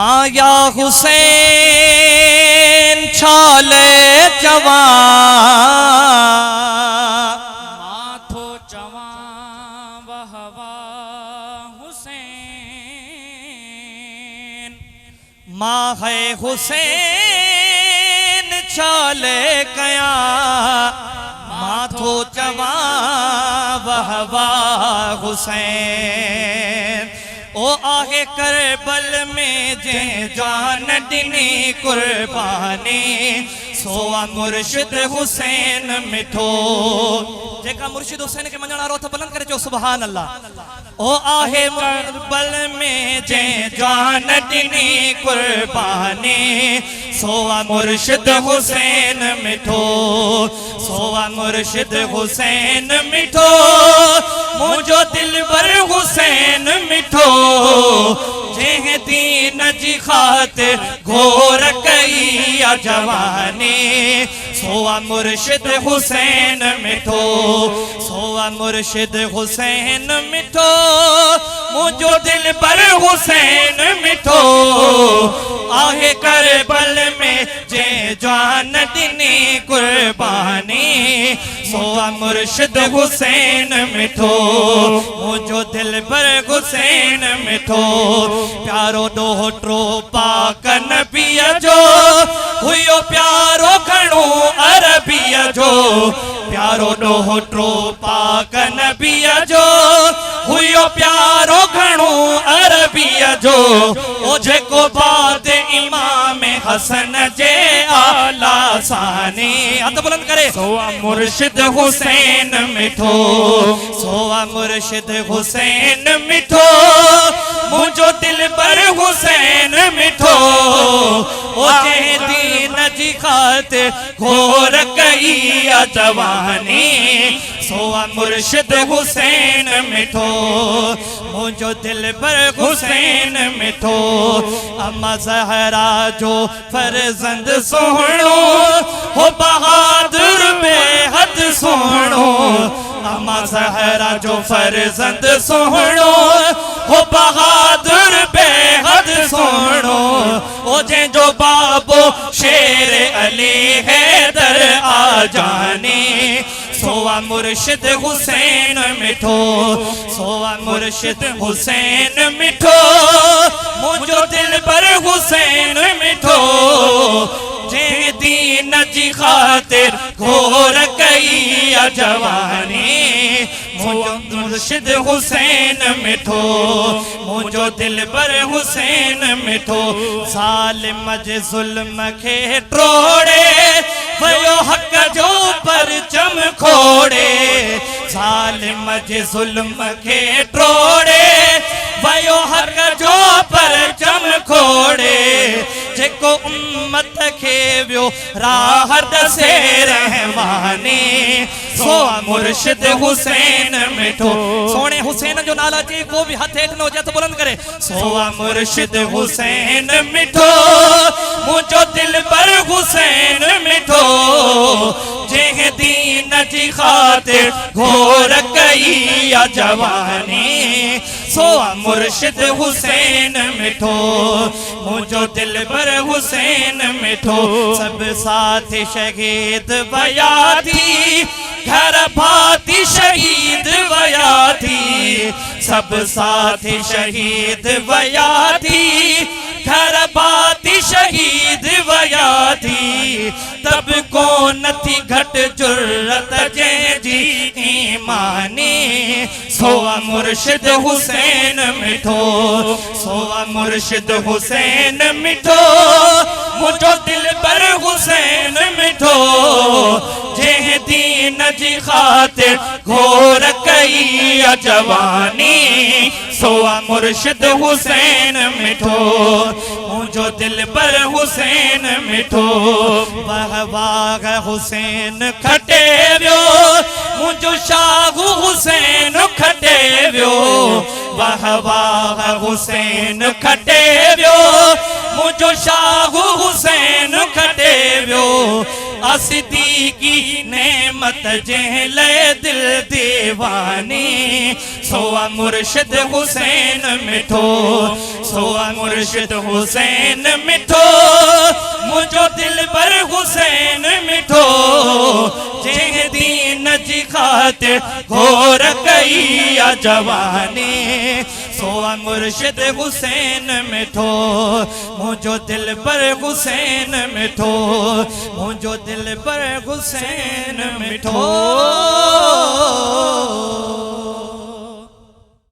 आया हुसैन छाले जवान माथो जवान वहवा हुसैन माँ है हुसैन छाले गया माथो जवान वहवा हुसैन ओ आहे करबल में जे जान दिनी कुर्बानी सोआ मुर्शिद हुसैन मिठो जेका मुर्शिद हुसैन के मञण वारो त बुलंद करे चो सुभान अल्लाह। ओ आहे करबल में जे जान दिनी कुर्बानी सोआ मुर्शिद हुसैन मिठो सोआ मुर्शिद हुसैन मिठो मुझो दिलबर हुसैन मिठो जेह दीन जी खातिर घोर कई जवानी सोआ मुर्शिद हुसैन मिठो सोआ मुर्शिद हुसैन मिठो मुझो दिलबर हुसैन मिठो आहे करबल में जे जान दिनी कुर्बानी सोआ मुर्शिद हुसैन मिठो मुझो दिलबर हुसैन मिठो प्यारो डोहटरो पाक नबीअ जो हुयो प्यारो घणो अरबीअ जो प्यारो डोहटरो पाक नबीअ जो हुयो प्यारो घणो अरबीअ जो ओ जेको बाद इमाम हसन जे आला सानी हथ बुलंद करे सोआ मुर्शिद हुसैन मिठो सोआ मुर्शिद हुसैन मिठो मुझो दिलबर हुसैन मिठो ओ जे दीन जी खातिर घोर कई जवानी सोआ मुर्शिद हुसैन मिठो मुझो दिलबर हुसैन मिठो अम्मा ज़हरा जो फर्जंद सोहणो हो बहादुर बेहद सोहणो अम्मा ज़हरा जो फर्जंद सोहणो हो बहादुर बेहद सोहणो ओ जे जो बाबो शेर अली हैदर आ जाने सोआ मुर्शिद हुसैन मिठो सोआ मुर्शिद हुसैन मिठो मुझो दिलबर हुसैन मिठो जे दीन जी खातिर घोर कई जवानी मुझो मुर्शिद हुसैन मिठो मुझो दिलबर हुसैन मिठो ज़ालिम जे ज़ुल्म खे ट्रोड़े वयो हक जो परचम खोड़े ज़ालिम जे ज़ुल्म खे ट्रोड़े वयो हक जो परचम खोड़े जेको उम्मत खे वियो राह दसे रहमानी सोआ मुर्शिद हुसैन मिठो सोने हुसैन जो नाला जे को भी हथ हेठ न हुजे त बुलंद करे सोआ मुर्शिद हुसैन मिठो मुझो दिलबर हुसैन मिठो जेह दीन जी खातिर घोर कई जवानी सोआ मुर्शिद हुसैन मिठो मुझो दिलबर हुसैन मिठो सब साथ शहीद वया थी घर भाती शहीद वया थी सब साथ शहीद वया थी घर भाती शहीद वया थी तब को नथी घट जुर्रत जे जी ईमानी सोआ मुर्शिद हुसैन मिठो सोआ मुर्शिद हुसैन मिठो मुझो दिलबर हुसैन मिठो जेह दीन जी खातिर घोर कई जवानी सोआ मुर्शिद हुसैन मिठो मुझो दिलबर हुसैन मिठो वाह वाह हुसैन खटे वियो मुझो शाहू हुसैन खटे वियो वाह वाह हुसैन खटे वियो मुझो शाहू हुसैन खटे वियो सिद्दीकी नेमत जेले दिल दीवानी सोआ मुर्शिद हुसैन मिठो सोआ मुर्शिद हुसैन मिठो मुझो दिल पर हुसैन मिठो जंहिं दीन जी खातिर घोर कई आ जवानी सोआ मुर्शिद हुसैन मिठो मुझो दिल पर हुसैन मिठो मुझो दिल पर हुसैन मिठो